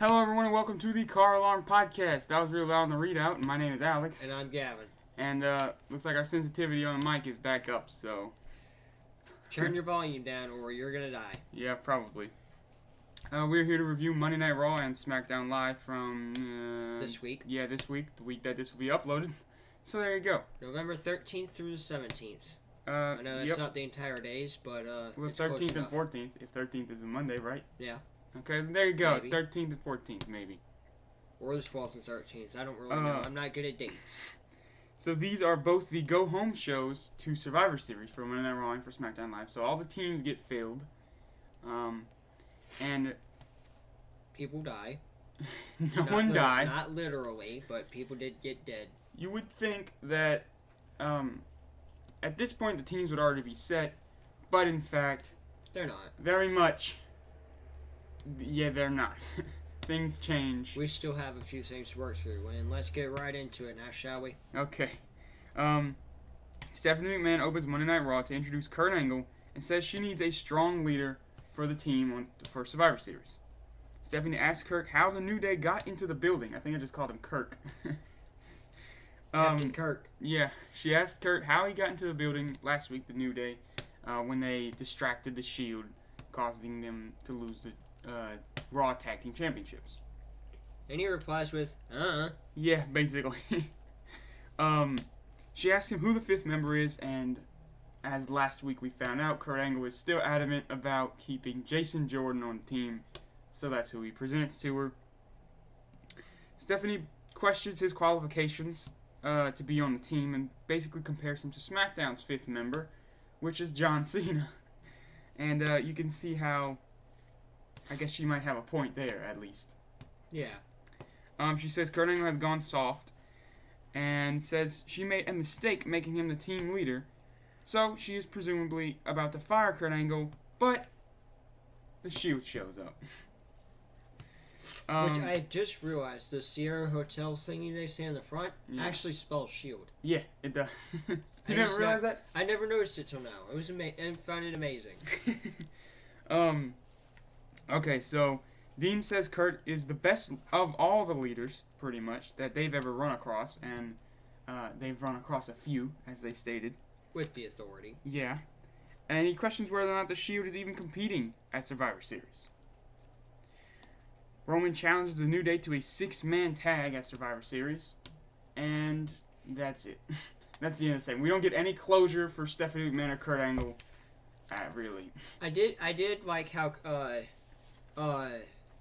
Hello, everyone, and welcome to the CarAlarm podcast. That was really loud on the readout, and my name is Alex. And I'm Gavin. And looks like our sensitivity on the mic is back up, so turn your volume down, or you're gonna die. Yeah, probably. We're here to review Monday Night Raw and SmackDown Live from this week. Yeah, this week, the week that this will be uploaded. So there you go. November 13th through the 17th. I know that's not the entire days, but well, it's 13th and 14th. If 13th is a Monday, right? Yeah. Okay, there you go. Maybe. 13th and 14th, maybe. Or the 12th and 13th. I don't really know. I'm not good at dates. So these are both the go-home shows to Survivor Series for Monday Night Raw and for SmackDown Live. So all the teams get filled. And people die. No one dies. Not literally, but people did get dead. You would think that at this point the teams would already be set, but in fact, they're not. Very much. Yeah, they're not. Things change. We still have a few things to work through, and let's get right into it now, shall we? Okay. Stephanie McMahon opens Monday Night Raw to introduce Kurt Angle and says she needs a strong leader for the team for Survivor Series. Stephanie asks Kirk how the New Day got into the building. I think I just called him Kirk. Captain Kirk. Yeah, she asked Kurt how he got into the building last week, the New Day, when they distracted the Shield, causing them to lose the Raw Tag Team Championships. And he replies with, Yeah, basically. She asks him who the fifth member is, and as last week we found out, Kurt Angle is still adamant about keeping Jason Jordan on the team, so that's who he presents to her. Stephanie questions his qualifications to be on the team and basically compares him to SmackDown's fifth member, which is John Cena. And you can see how I guess she might have a point there, at least. Yeah. She says Kurt Angle has gone soft and says she made a mistake making him the team leader, so she is presumably about to fire Kurt Angle, but the Shield shows up. Which I just realized, the Sierra Hotel thingy they say in the front actually spells Shield. Yeah, it does. You never realized that? I never noticed it till now. It was I found it amazing. Okay, so Dean says Kurt is the best of all the leaders, pretty much, that they've ever run across, and they've run across a few, as they stated. With the authority. Yeah. And he questions whether or not the Shield is even competing at Survivor Series. Roman challenges the New Day to a 6-man tag at Survivor Series, and that's it. That's the end of the segment. We don't get any closure for Stephanie McMahon or Kurt Angle. Really. I did like how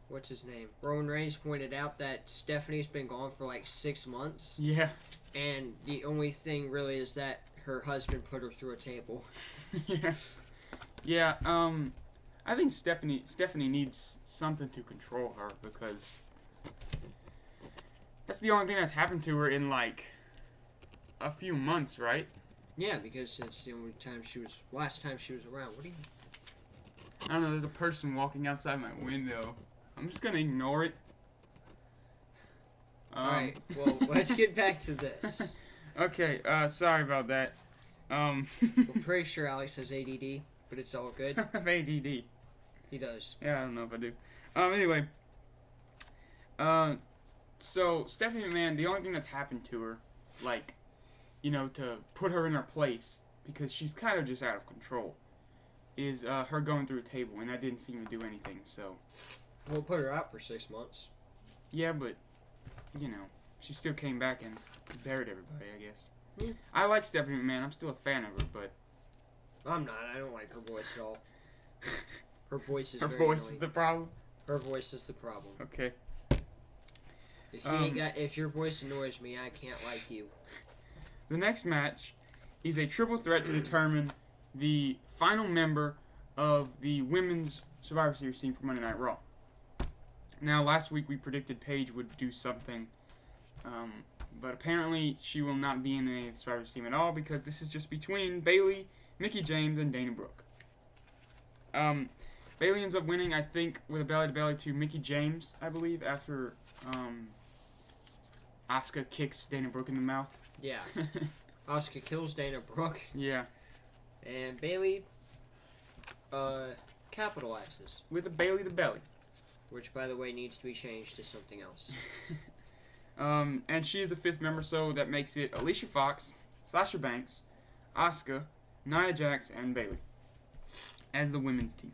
what's his name? Roman Reigns pointed out that Stephanie's been gone for like 6 months. Yeah. And the only thing really is that her husband put her through a table. Yeah. Yeah, I think Stephanie needs something to control her, because that's the only thing that's happened to her in like a few months, right? Yeah, because it's the only time last time she was around. What do you... I don't know, there's a person walking outside my window. I'm just gonna ignore it. Alright, well, let's get back to this. Okay, sorry about that. We're pretty sure Alex has ADD, but it's all good. I have ADD. He does. Yeah, I don't know if I do. Anyway. So, Stephanie McMahon, the only thing that's happened to her, like, you know, to put her in her place, because she's kind of just out of control, is her going through a table, and that didn't seem to do anything, so... We'll put her out for 6 months. Yeah, but, you know, she still came back and buried everybody, I guess. Yeah. I like Stephanie McMahon, I'm still a fan of her, but... I'm not, I don't like her voice at all. Her voice is her very voice annoying. is the problem? Her voice is the problem. Okay. If your voice annoys me, I can't like you. The next match is a triple threat to determine the final member of the women's Survivor Series team for Monday Night Raw. Now, last week we predicted Paige would do something, but apparently she will not be in the Survivor Series team at all, because this is just between Bayley, Mickie James, and Dana Brooke. Bayley ends up winning, I think, with a belly-to-belly to Mickie James, I believe, after Asuka kicks Dana Brooke in the mouth. Yeah. Asuka kills Dana Brooke. Yeah. And Bayley capitalizes. With a Bayley to belly. which, by the way, needs to be changed to something else. And she is the 5th member, so that makes it Alicia Fox, Sasha Banks, Asuka, Nia Jax, and Bayley as the women's team.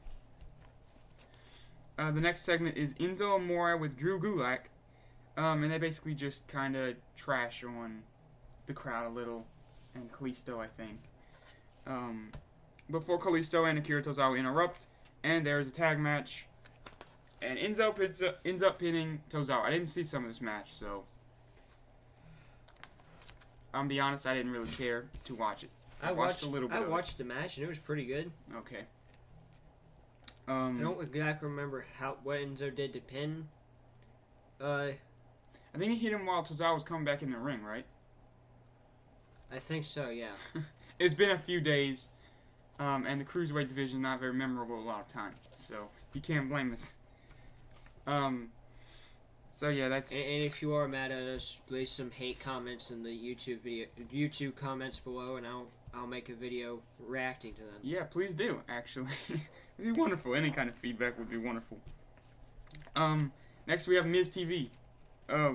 The next segment is Enzo Amore with Drew Gulak, and they basically just kind of trash on the crowd a little, and Kalisto, I think. Before Kalisto and Akira Tozawa interrupt, and there's a tag match, and Enzo ends up pinning Tozawa. I didn't see some of this match, so I'll be honest, I didn't really care to watch it. I watched a little bit. I watched the match, and it was pretty good. Okay. I don't exactly remember what Enzo did to pin. I think he hit him while Tozawa was coming back in the ring, right? I think so, yeah. It's been a few days, and the Cruiserweight division not very memorable a lot of times, so you can't blame us. So yeah, that's... And if you are mad at us, leave some hate comments in the YouTube comments below, and I'll make a video reacting to them. Yeah, please do, actually. It'd be wonderful. Any kind of feedback would be wonderful. Next we have Miz TV,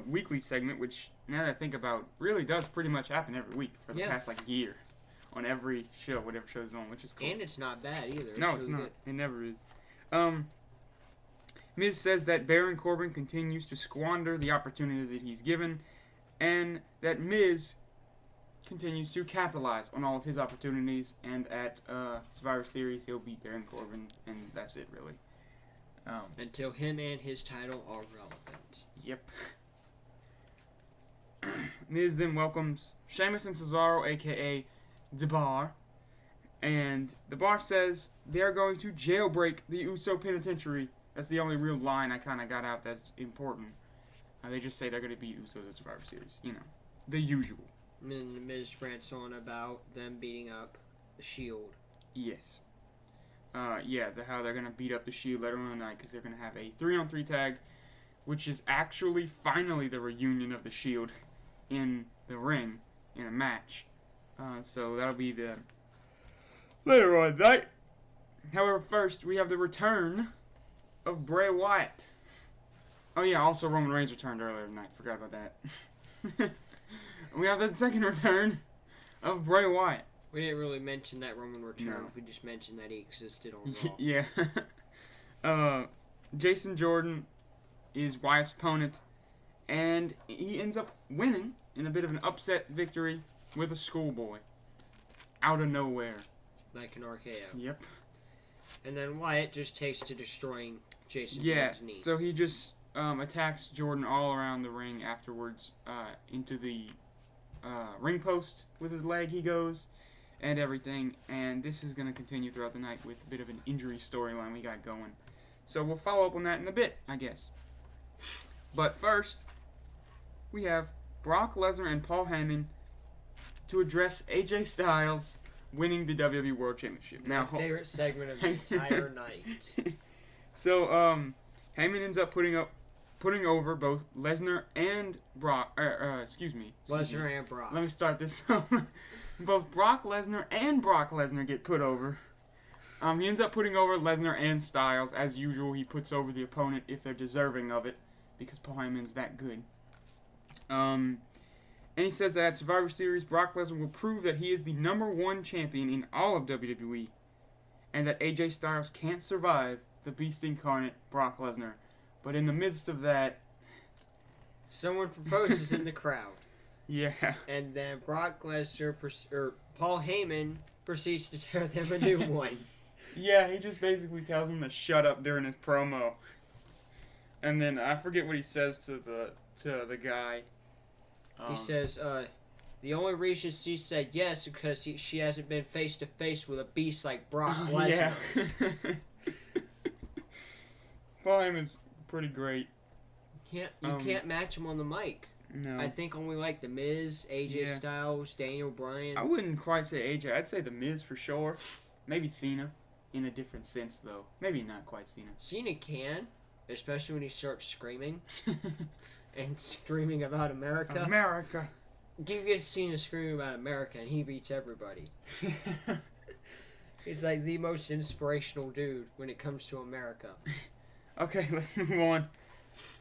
weekly segment, which, now that I think about, really does pretty much happen every week for the past, year. On every show, whatever show's on, which is cool. And it's not bad either. No, it's not. It never is. Miz says that Baron Corbin continues to squander the opportunities that he's given, and that Miz continues to capitalize on all of his opportunities, and at Survivor Series, he'll beat Baron Corbin, and that's it, really. Until him and his title are relevant. Yep. Miz then welcomes Sheamus and Cesaro, a.k.a. The Bar, and The Bar says they're going to jailbreak the Uso Penitentiary. That's the only real line I kind of got out that's important. They just say they're going to beat Usos at Survivor Series. You know, the usual. And Miz rants on about them beating up the Shield. Yes. How they're going to beat up the Shield later on in the night because they're going to have a 3-on-3 tag, which is actually finally the reunion of the Shield in the ring in a match. So that'll be the later on night. However, first we have the return of Bray Wyatt. Oh yeah, also Roman Reigns returned earlier tonight. Forgot about that. We have the second return of Bray Wyatt. We didn't really mention that Roman return. No. We just mentioned that he existed on Raw. Yeah. Jason Jordan is Wyatt's opponent, and he ends up winning in a bit of an upset victory with a schoolboy. Out of nowhere. Like an RKO. Yep. And then Wyatt just takes to destroying Jason Jordan's knee. So he just attacks Jordan all around the ring afterwards, into the ring post with his leg he goes, and everything. And this is going to continue throughout the night with a bit of an injury storyline we got going. So we'll follow up on that in a bit, I guess. But first, we have Brock Lesnar and Paul Heyman to address AJ Styles winning the WWE World Championship. My favorite segment of the entire night. So, Heyman ends up putting over both Lesnar and Brock. Lesnar and Brock. Let me start this over. Both Brock Lesnar and Brock Lesnar get put over. He ends up putting over Lesnar and Styles. As usual, he puts over the opponent if they're deserving of it, because Paul Heyman's that good. And he says that at Survivor Series, Brock Lesnar will prove that he is the #1 champion in all of WWE, and that AJ Styles can't survive the Beast Incarnate, Brock Lesnar. But in the midst of that, someone proposes in the crowd. Yeah. And then Brock Lesnar, Paul Heyman, proceeds to tear them a new one. Yeah, he just basically tells him to shut up during his promo. And then I forget what he says to the guy. He says, the only reason she said yes is because she hasn't been face to face with a beast like Brock Lesnar. Yeah. Paul Heyman's pretty great. You can't match him on the mic. No. I think only like The Miz, AJ Styles, Daniel Bryan. I wouldn't quite say AJ. I'd say The Miz for sure. Maybe Cena, in a different sense though. Maybe not quite Cena. Cena can, especially when he starts screaming. And screaming about America. America. You get Cena screaming about America and he beats everybody. He's like the most inspirational dude when it comes to America. Okay, let's move on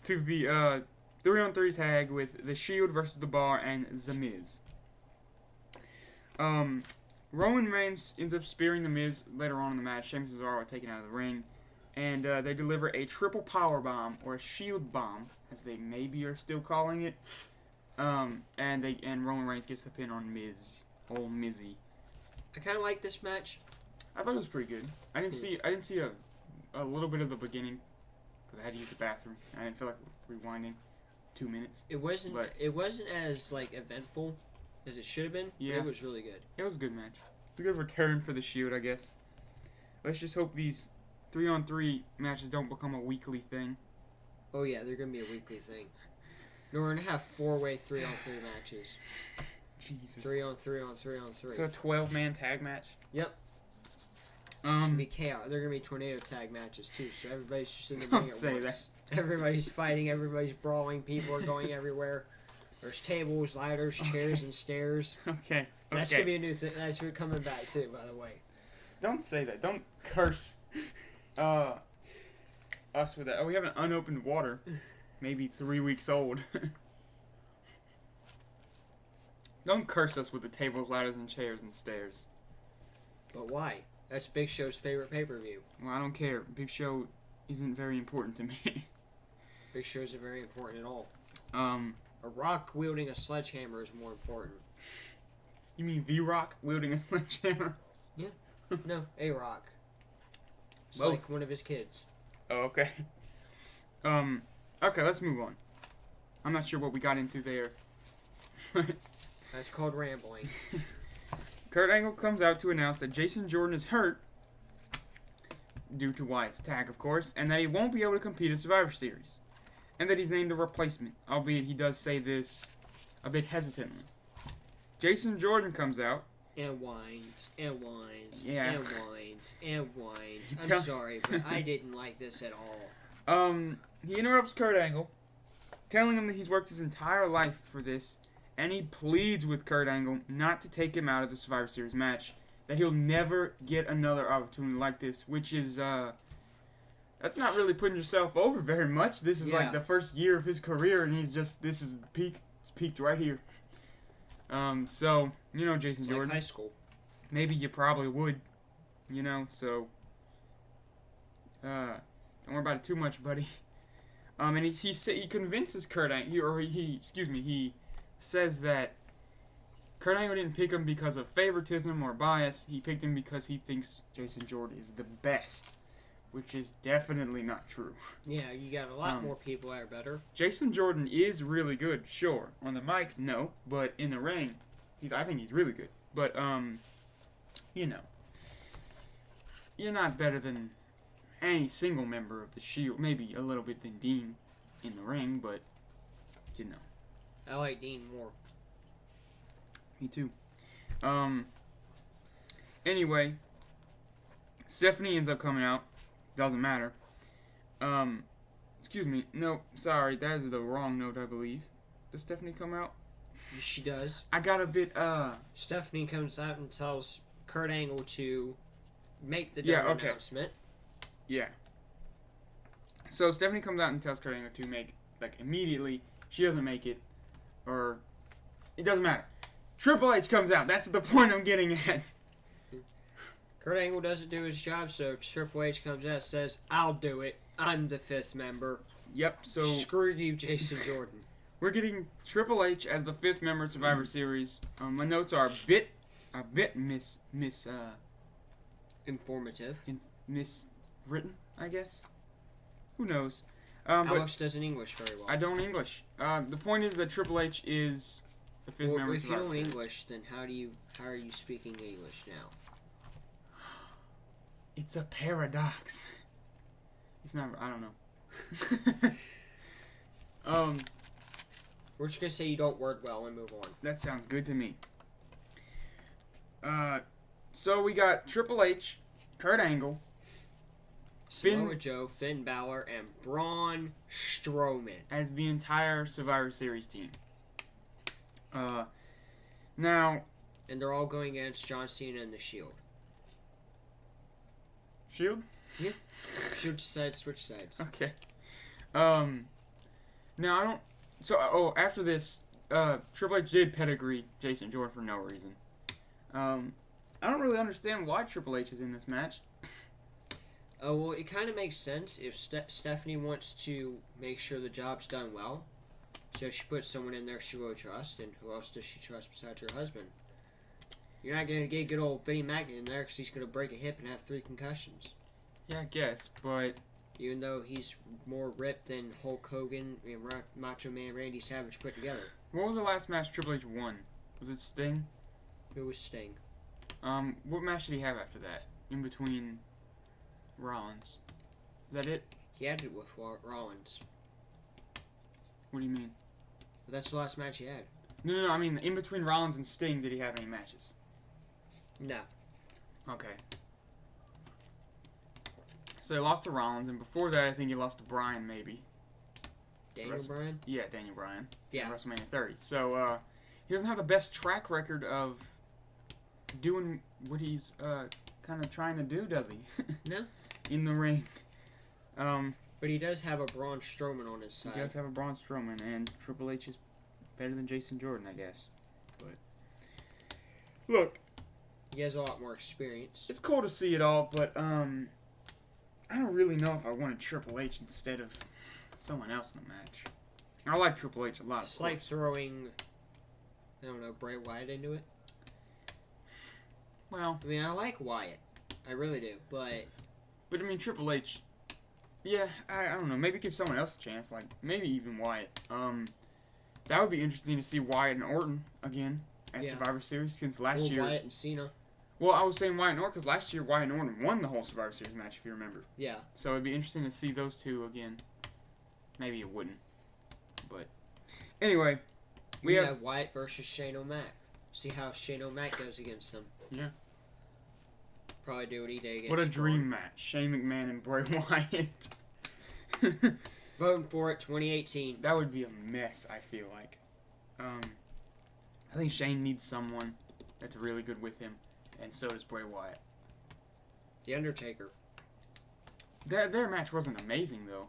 to the 3-on-3 tag with the Shield versus the Bar and The Miz. Roman Reigns ends up spearing The Miz later on in the match. Sheamus and Cesaro are taken out of the ring. And they deliver a triple power bomb, or a shield bomb, as they maybe are still calling it. And Roman Reigns gets the pin on Miz. Old Mizzy. I kind of like this match. I thought it was pretty good. I didn't see a little bit of the beginning because I had to use the bathroom. I didn't feel like rewinding 2 minutes. It wasn't as like eventful as it should have been. Yeah, but it was really good. It was a good match. It's a good return for the Shield, I guess. Let's just hope these 3-on-3 matches don't become a weekly thing. Oh yeah, they're gonna be a weekly thing. No, we're gonna have 4-way 3-on-3 matches. Jesus. 3-on-3-on-3-on-3. So a 12-man tag match. Yep. It's gonna be chaos. They're gonna be tornado tag matches too. So everybody's just in the ring at once. Everybody's fighting. Everybody's brawling. People are going everywhere. There's tables, ladders, chairs, and stairs. Okay. That's gonna be a new thing. That's coming back too, by the way. Don't say that. Don't curse us with that. Oh, we have an unopened water. Maybe 3 weeks old. Don't curse us with the tables, ladders, and chairs and stairs. But why? That's Big Show's favorite pay-per-view. Well, I don't care. Big Show isn't very important to me. Big Show isn't very important at all. A Rock wielding a sledgehammer is more important. You mean V-Rock wielding a sledgehammer? Yeah. No, A Rock. It's Both. like one of his kids. Oh, okay. Okay, let's move on. I'm not sure what we got into there. That's called rambling. Kurt Angle comes out to announce that Jason Jordan is hurt, due to Wyatt's attack, of course, and that he won't be able to compete in Survivor Series. And that he's named a replacement, albeit he does say this a bit hesitantly. Jason Jordan comes out. And whines, and whines, Yeah. and whines, and whines. I'm sorry, but I didn't like this at all. He interrupts Kurt Angle, telling him that he's worked his entire life for this, and he pleads with Kurt Angle not to take him out of the Survivor Series match, that he'll never get another opportunity like this, which is, that's not really putting yourself over very much. This is like the first year of his career, and he's just, this is the peak. It's peaked right here. So, you know, Jason Jordan. Like high school. Maybe you probably would, you know, so, don't worry about it too much, buddy. And he convinces Kurt Angle, he says that Kurt Angle didn't pick him because of favoritism or bias. He picked him because he thinks Jason Jordan is the best, which is definitely not true. Yeah, you got a lot more people that are better. Jason Jordan is really good, sure. On the mic, no, but in the ring, I think he's really good. But, you know, you're not better than any single member of the Shield. Maybe a little bit than Dean in the ring, but, you know. I like Dean more. Me too. Anyway, Stephanie ends up coming out. Doesn't matter. Excuse me. No, sorry. That is the wrong note, I believe. Does Stephanie come out? She does. I got a bit, Stephanie comes out and tells Kurt Angle to make the announcement. Yeah. So Stephanie comes out and tells Kurt Angle to make, like, immediately. She doesn't make it. Or, it doesn't matter. Triple H comes out. That's the point I'm getting at. Kurt Angle doesn't do his job, so Triple H comes out and says, I'll do it. I'm the 5th member. Yep, so... Screw you, Jason Jordan. We're getting Triple H as the 5th member of Survivor Series. My notes are a bit informative. Miswritten, I guess. Who knows? Alex doesn't English very well. I don't English. The point is that Triple H is the 5th member of Survivor Series. If you don't English, then how are you speaking English now? It's a paradox. It's not. I don't know. We're just gonna say you don't word well and move on. That sounds good to me. So we got Triple H, Kurt Angle, Samoa Joe, Finn Balor, and Braun Strowman as the entire Survivor Series team. Now, and they're all going against John Cena and the Shield. Shield? Yeah. Switch sides. Okay. Now I don't. So after this, Triple H did pedigree Jason Jordan for no reason. I don't really understand why Triple H is in this match. Oh, well, it kind of makes sense if Stephanie wants to make sure the job's done well. So she puts someone in there she will trust, and who else does she trust besides her husband? You're not going to get good old Vinnie Mac in there because he's going to break a hip and have 3 concussions. Yeah, I guess, but... Even though he's more ripped than Hulk Hogan and Macho Man Randy Savage put together. What was the last match Triple H won? Was it Sting? It was Sting. What match did he have after that? In between Rollins? Is that it? He had it with Rollins. What do you mean? But that's the last match he had. No, I mean, in between Rollins and Sting, did he have any matches? No. Okay. So he lost to Rollins, and before that, I think he lost to Bryan, maybe. Daniel Bryan? Yeah, Daniel Bryan. Yeah. In WrestleMania 30. So, he doesn't have the best track record of doing what he's kind of trying to do, does he? No. In the ring. But he does have a Braun Strowman on his side. He does have a Braun Strowman, and Triple H is better than Jason Jordan, I guess. But look, he has a lot more experience. It's cool to see it all, but I don't really know if I wanted Triple H instead of someone else in the match. I like Triple H a lot. It's like throwing, I don't know, Bray Wyatt into it. Well, I mean, I like Wyatt, I really do, but I mean Triple H. Yeah, I don't know. Maybe give someone else a chance, like maybe even Wyatt. That would be interesting to see Wyatt and Orton again at Survivor Series since last year. Wyatt and Cena. Well, I was saying Wyatt and Orton because last year Wyatt and Orton won the whole Survivor Series match, if you remember. Yeah. So it'd be interesting to see those two again. Maybe it wouldn't, but anyway, we have Wyatt versus Shane O'Mac. See how Shane O'Mac goes against them. Yeah. Probably do what he did against. What a dream match! Shane McMahon and Bray Wyatt. Voting for it, 2018. That would be a mess. I feel like. I think Shane needs someone that's really good with him, and so does Bray Wyatt. The Undertaker. Their match wasn't amazing though.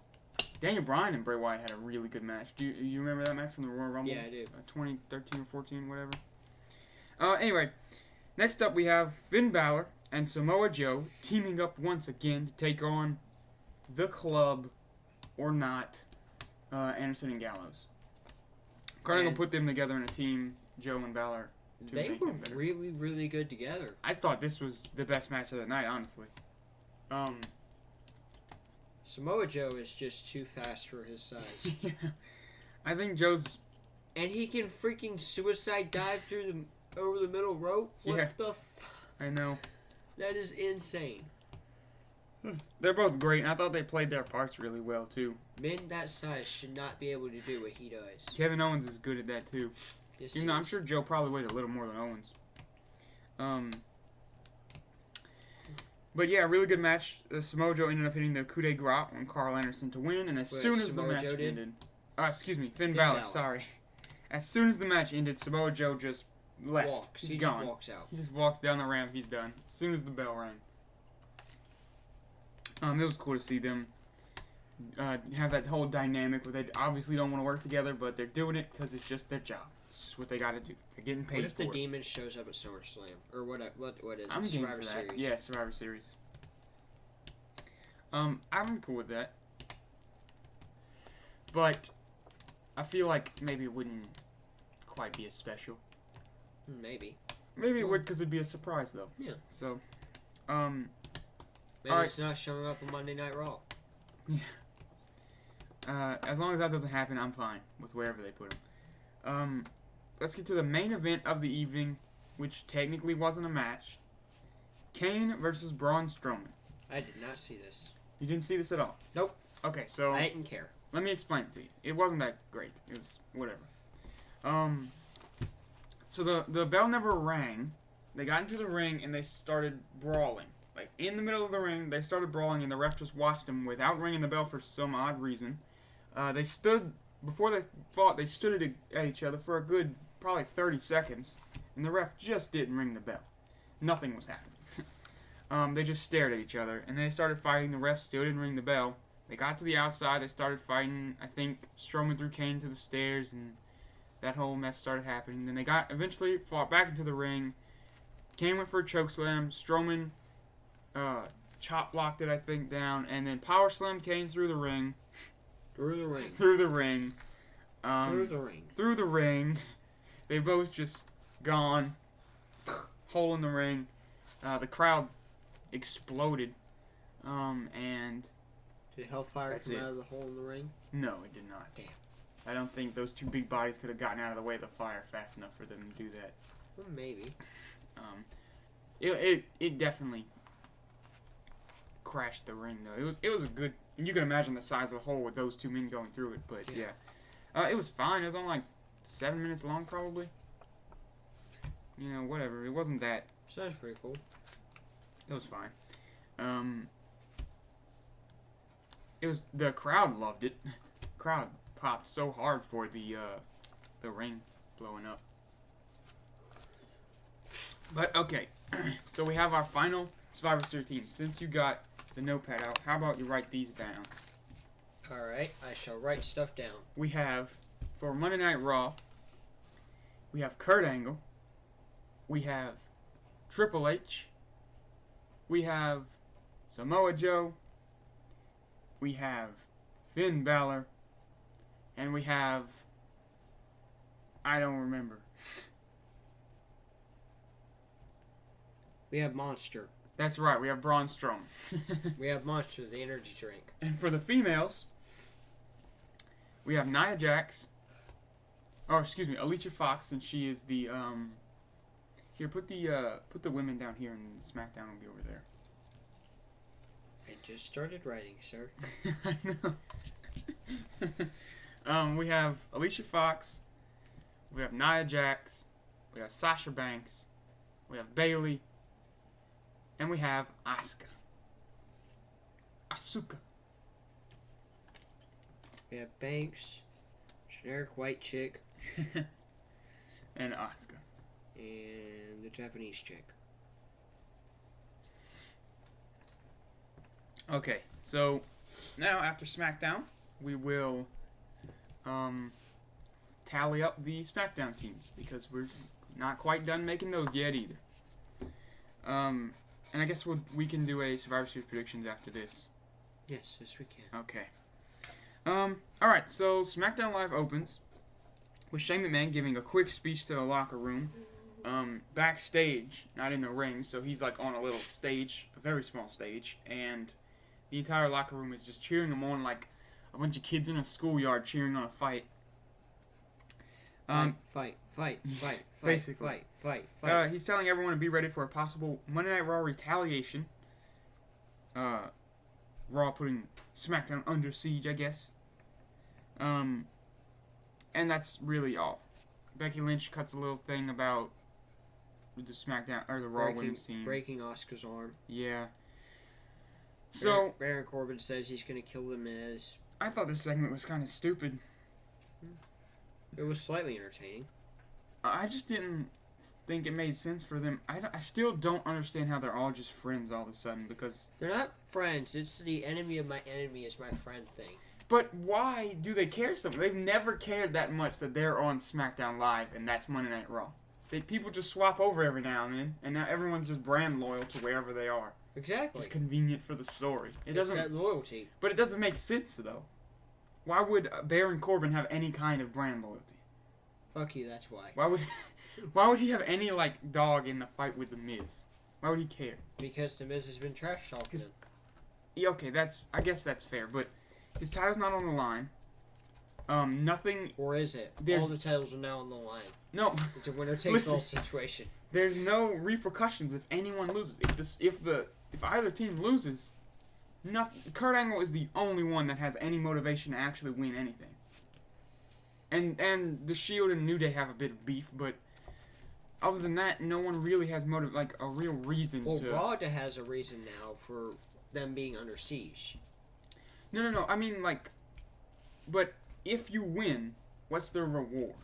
Daniel Bryan and Bray Wyatt had a really good match. Do you remember that match from the Royal Rumble? Yeah, I do. 2013 or 14, whatever. Anyway, next up we have Finn Balor and Samoa Joe teaming up once again to take on the Club, or not, Anderson and Gallows. Carter will put them together in a team, Joe and Balor. They were really, really good together. I thought this was the best match of the night, honestly. Samoa Joe is just too fast for his size. Yeah. I think Joe's... And he can freaking suicide dive over the middle rope? What the I know. That is insane. They're both great, and I thought they played their parts really well, too. Men that size should not be able to do what he does. Kevin Owens is good at that, too. Yes, Even though I'm sure Joe probably weighs a little more than Owens. But yeah, really good match. Samoa Joe ended up hitting the coup de grace on Carl Anderson to win, and as soon as the match ended... excuse me, Finn Balor, sorry. As soon as the match ended, Samoa Joe just left. He's gone. Just walks out. He just walks down the ramp, he's done. As soon as the bell rang. It was cool to see them have that whole dynamic where they obviously don't want to work together, but they're doing it because it's just their job. It's just what they got to do. They're getting paid for it. What if the Demon shows up at SummerSlam? Or what is it? I'm Survivor game for that. Series? Yeah, Survivor Series. I'm cool with that. But I feel like maybe it wouldn't quite be as special. Maybe. Maybe it would because it'd be a surprise, though. Yeah. So, maybe it's not showing up on Monday Night Raw. Yeah. As long as that doesn't happen, I'm fine with wherever they put him. Let's get to the main event of the evening, which technically wasn't a match. Kane versus Braun Strowman. I did not see this. You didn't see this at all? Nope. Okay, so... I didn't care. Let me explain it to you. It wasn't that great. It was whatever. So the bell never rang. They got into the ring and they started brawling. Like, in the middle of the ring, they started brawling and the ref just watched them without ringing the bell for some odd reason. They stood... Before they fought, they stood at each other for a good, probably 30 seconds. And the ref just didn't ring the bell. Nothing was happening. they just stared at each other, and they started fighting. The refs still didn't ring the bell. They got to the outside. They started fighting. I think Strowman threw Kane to the stairs, and that whole mess started happening. Then they eventually fought back into the ring. Kane went for a chokeslam. Strowman chop blocked it, I think, down, and then power slammed Kane through the ring. Through the ring. Through the ring. Through the ring. Through the ring. They both just gone. Hole in the ring. The crowd exploded. And did Hellfire come out of the hole in the ring? No, it did not. Damn. I don't think those two big bodies could have gotten out of the way of the fire fast enough for them to do that. Well, maybe. It definitely crashed the ring though. It was a good. You can imagine the size of the hole with those two men going through it. But yeah, it was fine. It was only like 7 minutes long, probably. You know, whatever. It wasn't that. Sounds pretty cool. It was fine. It was the crowd loved it. Crowd popped so hard for the ring blowing up. But okay, so we have our final Survivor Series team. Since you got the notepad out, how about you write these down? Alright, I shall write stuff down. We have, for Monday Night Raw, we have Kurt Angle. We have Triple H. We have Samoa Joe. We have Finn Balor. And we have... I don't remember. We have Monster. That's right, we have Braun Strowman. We have Monster, the energy drink. And for the females, we have Nia Jax. Oh, excuse me, Alicia Fox, and she is the Here, put the women down here, and SmackDown will be over there. I just started writing, sir. I know. We have Alicia Fox. We have Nia Jax. We have Sasha Banks. We have Bayley. And we have Asuka. We have Banks, generic white chick, and Asuka. And the Japanese chick. Okay, so now after SmackDown, we will tally up the SmackDown teams because we're not quite done making those yet either. And I guess we can do a Survivor Series predictions after this. Yes, we can. Okay. Alright, so SmackDown Live opens with Shane McMahon giving a quick speech to the locker room. Backstage, not in the ring, so he's like on a little stage, a very small stage, and the entire locker room is just cheering him on like a bunch of kids in a schoolyard cheering on a fight. Fight. Basically. Fight. He's telling everyone to be ready for a possible Monday Night Raw retaliation. Raw putting SmackDown under siege, I guess. And that's really all. Becky Lynch cuts a little thing about the SmackDown or the Raw Women's team breaking Asuka's arm. Yeah. So Baron Corbin says he's gonna kill the Miz. I thought this segment was kind of stupid. It was slightly entertaining. I just didn't think it made sense for them. I still don't understand how they're all just friends all of a sudden because they're not friends. It's the enemy of my enemy is my friend thing. But why do they care so much? They've never cared that much that they're on SmackDown Live and that's Monday Night Raw. People just swap over every now and then, and now everyone's just brand loyal to wherever they are. Exactly. It's convenient for the story. It's that loyalty. But it doesn't make sense, though. Why would Baron Corbin have any kind of brand loyalty? Fuck you, that's why. Why would he have any, like, dog in the fight with The Miz? Why would he care? Because The Miz has been trash talking him. Yeah, okay, I guess that's fair, but his title's not on the line. Nothing... Or is it? All the titles are now on the line. No. It's a winner-takes-all situation. There's no repercussions if anyone loses. If either team loses, Kurt Angle is the only one that has any motivation to actually win anything. And the Shield and New Day have a bit of beef, but other than that, no one really has a real reason to... Well, Raw has a reason now for them being under siege. No. I mean, but if you win, what's the reward?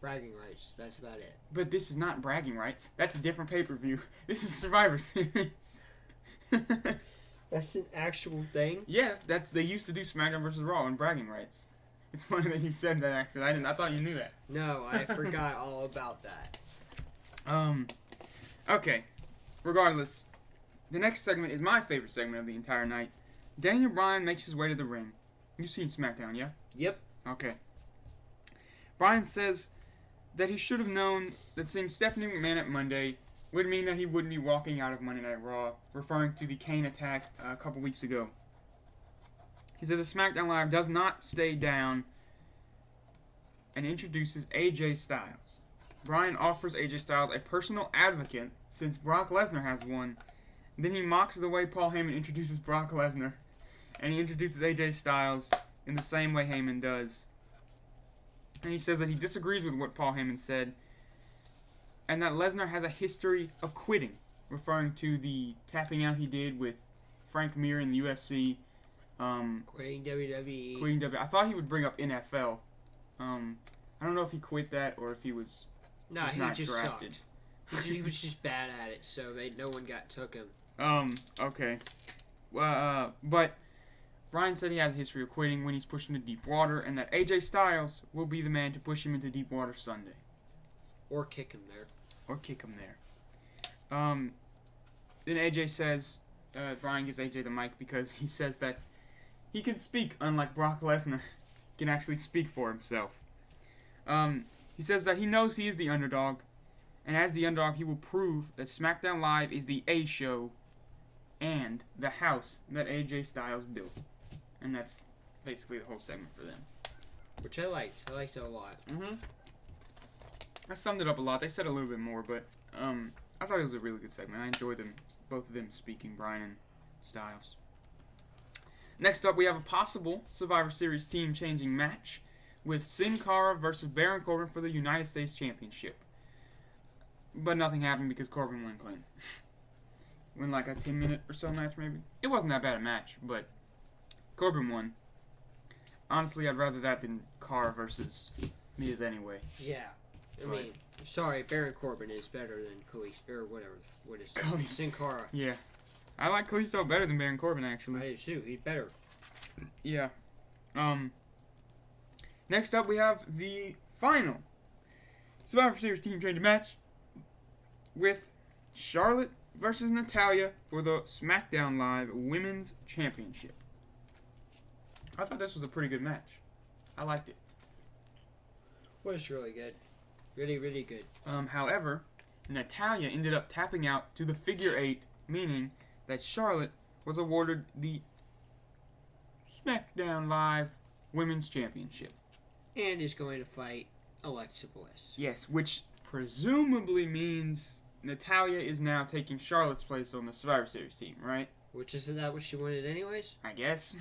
Bragging rights. That's about it. But this is not bragging rights. That's a different pay-per-view. This is Survivor Series. That's an actual thing? Yeah, they used to do SmackDown versus Raw and bragging rights. It's funny that you said that, actually. I thought you knew that. No, I forgot all about that. Okay. Regardless, the next segment is my favorite segment of the entire night. Daniel Bryan makes his way to the ring. You've seen SmackDown, yeah? Yep. Okay. Bryan says that he should have known that seeing Stephanie McMahon at Monday would mean that he wouldn't be walking out of Monday Night Raw, referring to the Kane attack a couple weeks ago. He says the SmackDown Live does not stay down and introduces AJ Styles. Bryan offers AJ Styles a personal advocate since Brock Lesnar has one. Then he mocks the way Paul Heyman introduces Brock Lesnar, and he introduces AJ Styles in the same way Heyman does. And he says that he disagrees with what Paul Heyman said, and that Lesnar has a history of quitting, referring to the tapping out he did with Frank Mir in the UFC. Quitting WWE. Quitting WWE. I thought he would bring up NFL. I don't know if he quit that or if he was he not just drafted. sucked. He was just bad at it, so no one took him. Okay. But Bryan said he has a history of quitting when he's pushed into deep water, and that AJ Styles will be the man to push him into deep water Sunday. Or kick him there. Then AJ says, Bryan gives AJ the mic because he says that he can speak, unlike Brock Lesnar, can actually speak for himself. He says that he knows he is the underdog, and as the underdog, he will prove that SmackDown Live is the A show and the house that AJ Styles built. And that's basically the whole segment for them. Which I liked. I liked it a lot. I summed it up a lot. They said a little bit more, but I thought it was a really good segment. I enjoyed both of them speaking, Bryan and Styles. Next up, we have a possible Survivor Series team-changing match with Sin Cara versus Baron Corbin for the United States Championship. But nothing happened because Corbin won clean. Win like a 10-minute or so match, maybe. It wasn't that bad a match, but Corbin won. Honestly, I'd rather that than Cara versus Miz anyway. Yeah. I mean, sorry, Baron Corbin is better than Kalisto, or whatever. What is it? Sin Cara. Yeah. I like Kalisto better than Baron Corbin, actually. I do too. He's better. Yeah. Next up, we have the final Survivor Series team changing match with Charlotte versus Natalya for the SmackDown Live Women's Championship. I thought this was a pretty good match. I liked it. Well, it's really good. Really, really good. However, Natalya ended up tapping out to the figure 8, meaning that Charlotte was awarded the SmackDown Live Women's Championship. And is going to fight Alexa Bliss. Yes, which presumably means Natalya is now taking Charlotte's place on the Survivor Series team, right? Which isn't that what she wanted anyways? I guess.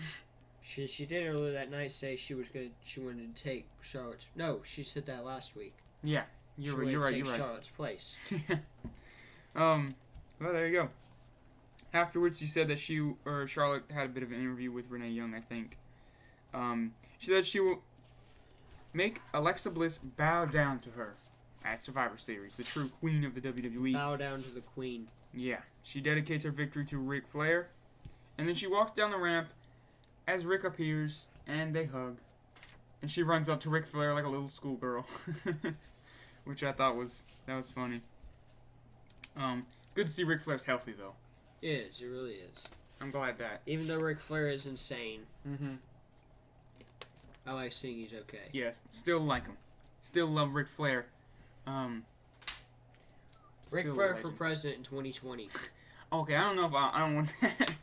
She did earlier that night say she wanted to take Charlotte's. No, she said that last week. Yeah, you're right. Charlotte's place. Well, there you go. Afterwards, she said that Charlotte had a bit of an interview with Renee Young, I think. She said she will make Alexa Bliss bow down to her at Survivor Series, the true queen of the WWE. Bow down to the queen. Yeah. She dedicates her victory to Ric Flair. And then she walks down the ramp as Rick appears, and they hug. And she runs up to Ric Flair like a little schoolgirl. Which I thought was funny. It's good to see Ric Flair's healthy, though. It is. It really is. I'm glad that. Even though Ric Flair is insane. Mm-hmm. I like seeing he's okay. Yes. Still like him. Still love Ric Flair. Ric Flair for president in 2020. Okay, I don't know if I don't want that.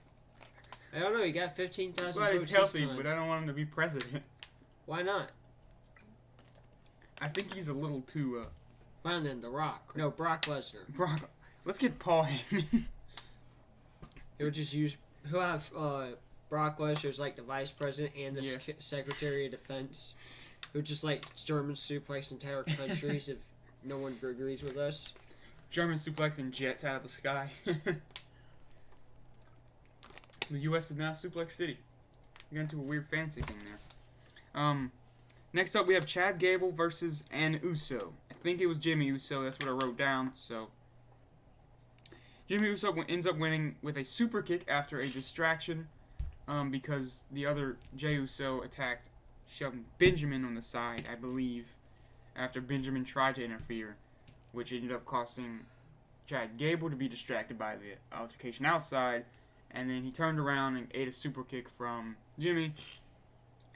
I don't know. He got 15,000 votes. Well, he's healthy, but I don't want him to be president. Why not? I think he's a little too. Well, then The Rock. No, Brock Lesnar. Let's get Paul Heyman. He'll have Brock Lesnar as like the vice president and the Secretary of Defense, who just like German suplex entire countries if no one agrees with us. German suplexing jets out of the sky. The U.S. is now Suplex City. We got into a weird fantasy thing there. Next up, we have Chad Gable versus an Uso. I think it was Jimmy Uso. That's what I wrote down. So, Jimmy Uso ends up winning with a super kick after a distraction, because the other Jey Uso attacked Shelton Benjamin on the side, I believe, after Benjamin tried to interfere, which ended up costing Chad Gable to be distracted by the altercation outside, and then he turned around and ate a super kick from Jimmy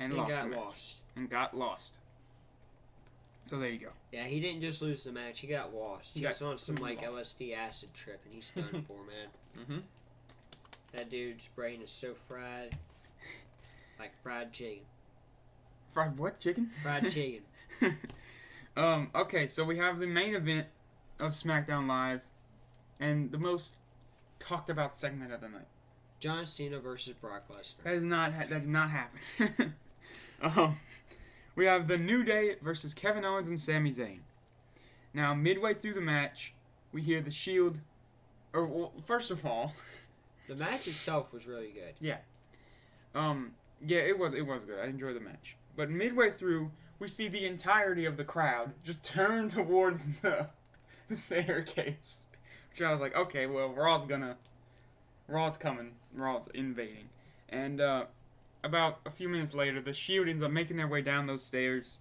and got lost. So there you go. Yeah, he didn't just lose the match; he got lost. He was on some LSD acid trip, and he's done for, man. Mm-hmm. That dude's brain is so fried, like fried chicken. Fried what? Chicken? Fried chicken. Okay, so we have the main event of SmackDown Live, and the most talked about segment of the night. John Cena versus Brock Lesnar. That did not happen. We have the New Day versus Kevin Owens and Sami Zayn. Now, midway through the match, we hear the Shield. First of all, the match itself was really good. Yeah. Yeah, it was good. I enjoyed the match. But midway through, we see the entirety of the crowd just turn towards the staircase. Which I was like, okay, well, Raw's coming. Raw's invading. And about a few minutes later, the Shield ends up making their way down those stairs.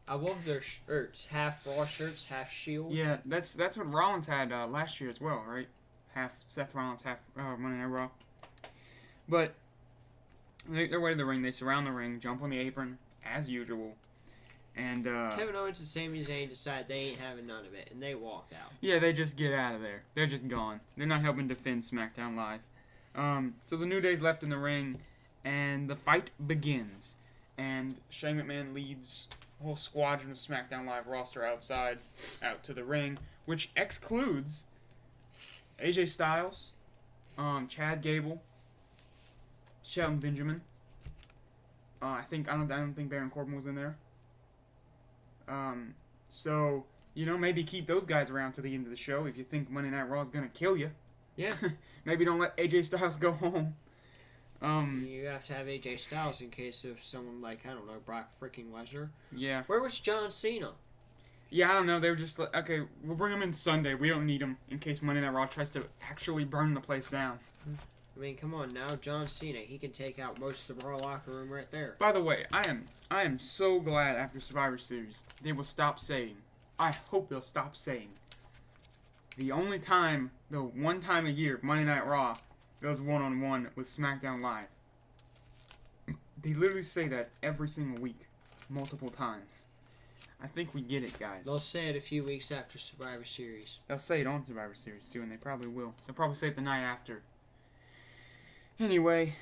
I love their shirts. Half Raw shirts, half Shield. Yeah, that's what Rollins had last year as well, right? Half Seth Rollins, half Monday Night Raw. But they make their way to the ring. They surround the ring, jump on the apron, as usual. And Kevin Owens and Sami Zayn decide they ain't having none of it, and they walk out. Yeah, they just get out of there. They're just gone. They're not helping defend SmackDown Live. So the New Day's left in the ring, and the fight begins. And Shane McMahon leads a whole squadron of SmackDown Live roster out to the ring, which excludes AJ Styles, Chad Gable, Shelton Benjamin. I don't think Baron Corbin was in there. So, maybe keep those guys around to the end of the show if you think Monday Night Raw is going to kill you. Yeah. Maybe don't let AJ Styles go home. You have to have AJ Styles in case of someone like, I don't know, Brock freaking Lesnar. Yeah. Where was John Cena? Yeah, I don't know. They were just like, okay, we'll bring him in Sunday. We don't need him in case Monday Night Raw tries to actually burn the place down. I mean, come on now, John Cena. He can take out most of the Raw locker room right there. By the way, I am so glad after Survivor Series they will stop saying. I hope they'll stop saying. The one time a year, Monday Night Raw goes one-on-one with SmackDown Live. They literally say that every single week, multiple times. I think we get it, guys. They'll say it a few weeks after Survivor Series. They'll say it on Survivor Series too, and they probably will. They'll probably say it the night after. Anyway,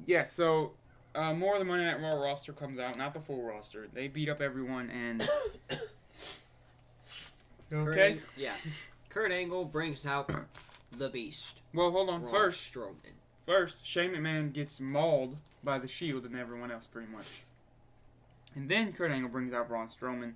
yeah, so more of the Monday Night Raw roster comes out, not the full roster. They beat up everyone, and okay? Kurt Angle brings out the Beast. Well, hold on. Braun First, Strowman. Shane McMahon gets mauled by the Shield and everyone else, pretty much. And then Kurt Angle brings out Braun Strowman,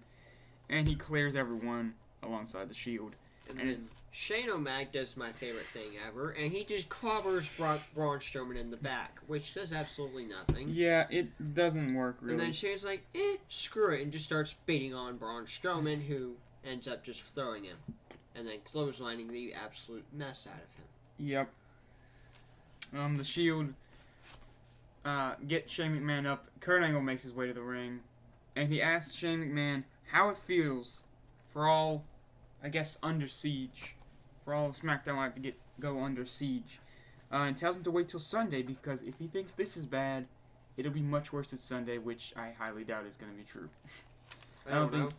and he clears everyone alongside the Shield. And then Shane O'Mac does my favorite thing ever, and he just clobbers Braun Strowman in the back, which does absolutely nothing. Yeah, it doesn't work, really. And then Shane's like, screw it, and just starts beating on Braun Strowman, who ends up just throwing him, and then clotheslining the absolute mess out of him. Yep. The Shield get Shane McMahon up. Kurt Angle makes his way to the ring, and he asks Shane McMahon how it feels for all, I guess, under siege, for all of SmackDown Live to go under siege, and tells him to wait till Sunday because if he thinks this is bad, it'll be much worse at Sunday, which I highly doubt is going to be true. I don't think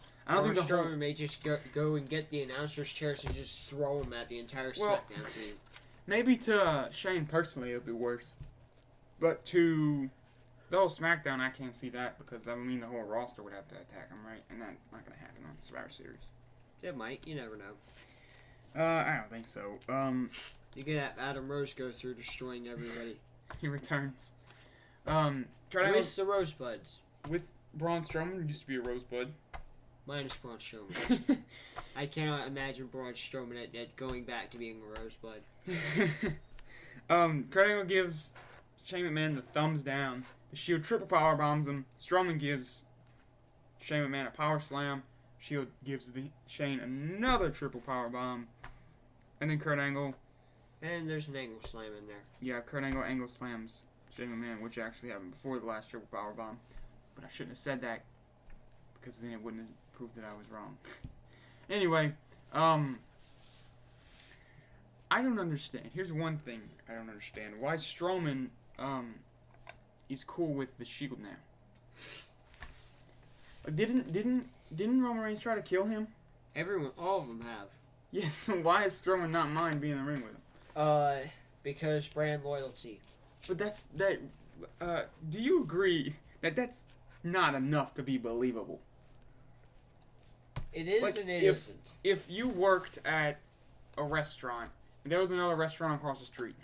Strowman may just go and get the announcer's chairs and just throw him at the entire SmackDown team. Maybe to Shane personally it'll be worse, but to the whole SmackDown, I can't see that because that would mean the whole roster would have to attack him, right? And that's not going to happen on Survivor Series. It might. You never know. I don't think so. You could have Adam Rose go through destroying everybody. He returns. With the Rosebuds. With Braun Strowman, used to be a Rosebud. Minus Braun Strowman. I cannot imagine Braun Strowman at going back to being a Rosebud. Kurt Angle gives Shane McMahon the thumbs down. The Shield triple power bombs him. Strowman gives Shane McMahon a power slam. Shield gives Shane another triple power bomb. And then Kurt Angle. And there's an angle slam in there. Yeah, Kurt Angle slams Shane McMahon, which actually happened before the last triple power bomb. But I shouldn't have said that, because then it wouldn't have proved that I was wrong. Anyway, I don't understand. Here's one thing I don't understand. Why Strowman, is cool with the Shield now. Didn't Roman Reigns try to kill him? All of them have. Yeah, so why is Strowman not mind being in the ring with him? Because brand loyalty. But do you agree that that's not enough to be believable? It is like, and it isn't. If you worked at a restaurant, and there was another restaurant across the street,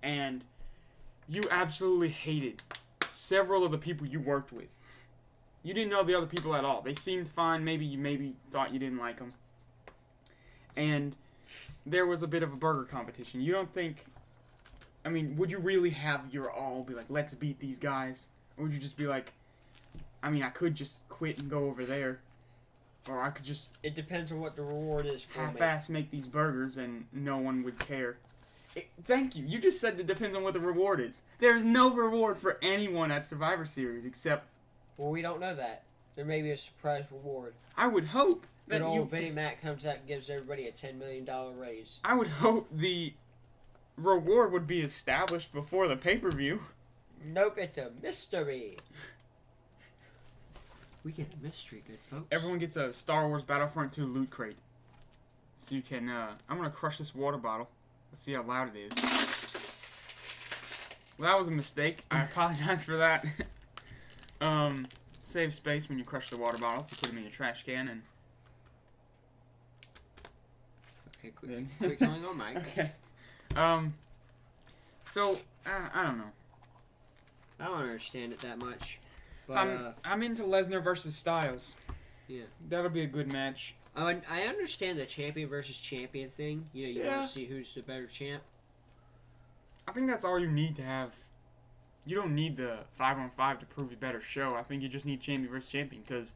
and you absolutely hated several of the people you worked with. You didn't know the other people at all. They seemed fine. Maybe you thought you didn't like them. And there was a bit of a burger competition. You don't think... I mean, would you really have your all be like, let's beat these guys? Or would you just be like, I mean, I could just quit and go over there. Or I could just... It depends on what the reward is for me. Half-ass make these burgers and no one would care. Thank you. You just said it depends on what the reward is. There is no reward for anyone at Survivor Series except... Well, we don't know that. There may be a surprise reward. I would hope that Good old Vinnie Mac comes out and gives everybody a $10 million raise. I would hope the reward would be established before the pay-per-view. Nope, it's a mystery. We get a mystery, good folks. Everyone gets a Star Wars Battlefront 2 loot crate. So you can, I'm gonna crush this water bottle. Let's see how loud it is. Well, that was a mistake. I apologize for that. Save space when you crush the water bottles. You put them in your trash can and... Okay, quick going on, Mike. Okay. So, I don't know. I don't understand it that much. But, I'm into Lesnar versus Styles. Yeah. That'll be a good match. I understand the champion versus champion thing. You want to see who's the better champ. I think that's all you need to have. You don't need the 5-on-5 to prove a better show. I think you just need champion versus champion because,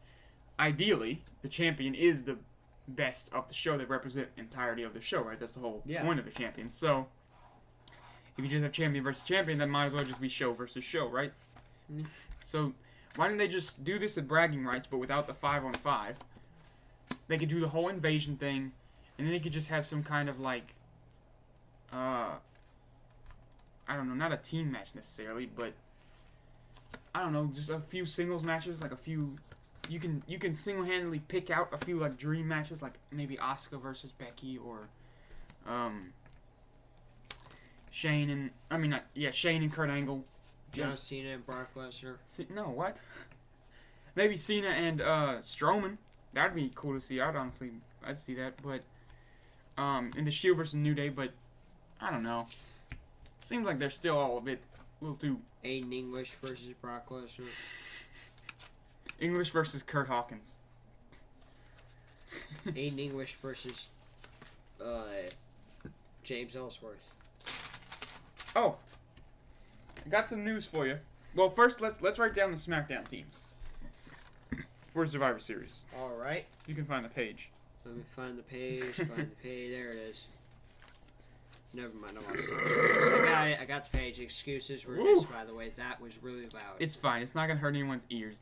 ideally, the champion is the best of the show. They represent the entirety of the show, right? That's the whole point of the champion. So, if you just have champion versus champion, that might as well just be show versus show, right? Mm-hmm. So, why didn't they just do this at bragging rights, but without the 5-on-5? They could do the whole invasion thing, and then they could just have some kind of like, I don't know, not a team match necessarily, but I don't know, just a few singles matches, like a few. You can single-handedly pick out a few like dream matches, like maybe Asuka versus Becky or, Shane and Kurt Angle. John Cena and Brock Lesnar. No, what? Maybe Cena and Strowman. That'd be cool to see. I'd see that, but in the Shield versus New Day, but I don't know. Seems like they're still all a little too. Aiden English versus Brock Lesnar. English versus Kurt Hawkins. Aiden English versus James Ellsworth. Oh, I got some news for you. Well, first let's write down the SmackDown teams for Survivor Series. All right. You can find the page. Let me find the page. There it is. Never mind. I got it. I got the page. Excuses were missed, by the way. That was really loud. It's fine. It's not gonna hurt anyone's ears.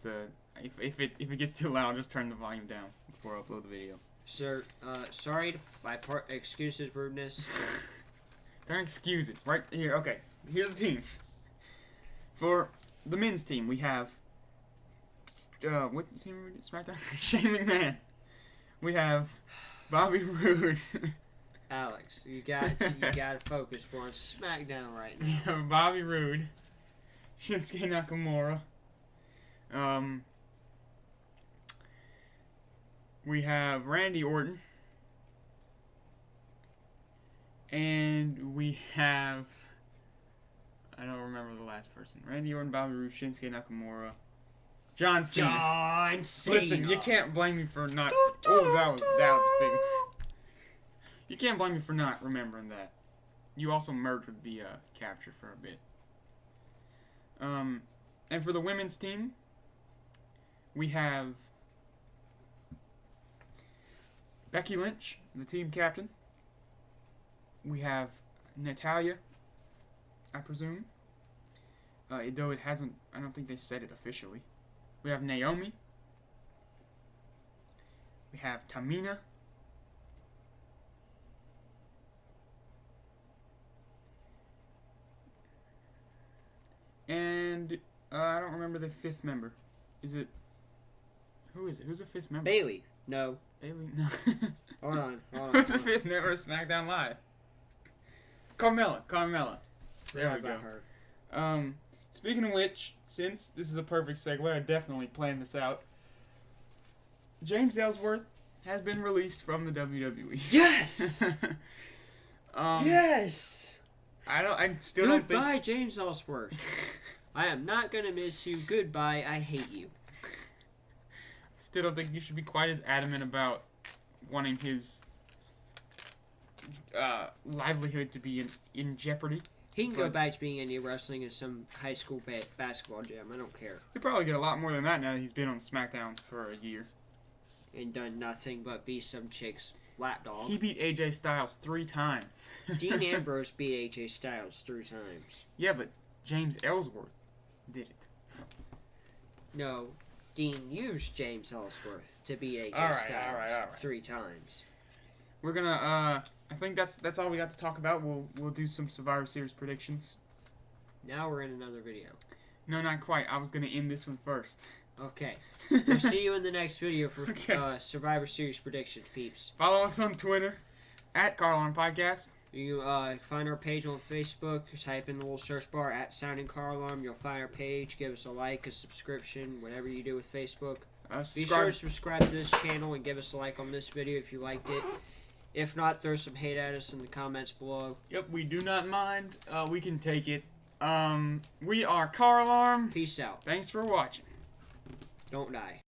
If it gets too loud, I'll just turn the volume down before I upload the video. Sir, sorry. Excuses, rudeness. Don't excuse it. Right here. Okay. Here's the teams. For the men's team, we have what team are we SmackDown? Shane McMahon. We have Bobby Roode. Alex, you got to focus. We're on SmackDown right now. We have Bobby Roode, Shinsuke Nakamura. We have Randy Orton. And we have... I don't remember the last person. Randy Orton, Bobby Roode, Shinsuke Nakamura. John Cena. John Cena. Listen, you can't blame me for not... Oh, that was big. You can't blame me for not remembering that. You also murdered the capture for a bit. And for the women's team, we have Becky Lynch, the team captain. We have Natalya, I presume. Though it hasn't, I don't think they said it officially. We have Naomi. We have Tamina. And I don't remember the fifth member. Is it? Who is it? Who's the fifth member? Bailey. No. Bailey? No. Hold on. Who's the fifth member of SmackDown Live? Carmella. There we go. Her. Speaking of which, since this is a perfect segue, I definitely planned this out. James Ellsworth has been released from the WWE. Yes. Yes. I still don't think. Goodbye, James Ellsworth. I am not gonna miss you. Goodbye. I hate you. Still don't think you should be quite as adamant about wanting his livelihood to be in jeopardy. He can go back to being indie wrestling in some high school basketball gym. I don't care. He'll probably get a lot more than that now that he's been on SmackDown for a year. And done nothing but be some chick's lapdog. He beat AJ Styles 3 times. Dean Ambrose beat AJ Styles 3 times. Yeah, but James Ellsworth did it. No, Dean used James Ellsworth to beat AJ Styles all right. 3 times. We're gonna I think that's all we got to talk about. We'll do some Survivor Series predictions. Now we're in another video. No, not quite. I was gonna end this one first. Okay. We'll see you in the next video for Okay. Survivor Series predictions, peeps. Follow us on Twitter at CarAlarm Podcast. You find our page on Facebook. Type in the little search bar at Sounding CarAlarm. You'll find our page. Give us a like, a subscription, whatever you do with Facebook. Be sure to subscribe to this channel and give us a like on this video if you liked it. If not, throw some hate at us in the comments below. Yep, we do not mind. We can take it. We are CarAlarm. Peace out. Thanks for watching. Don't die.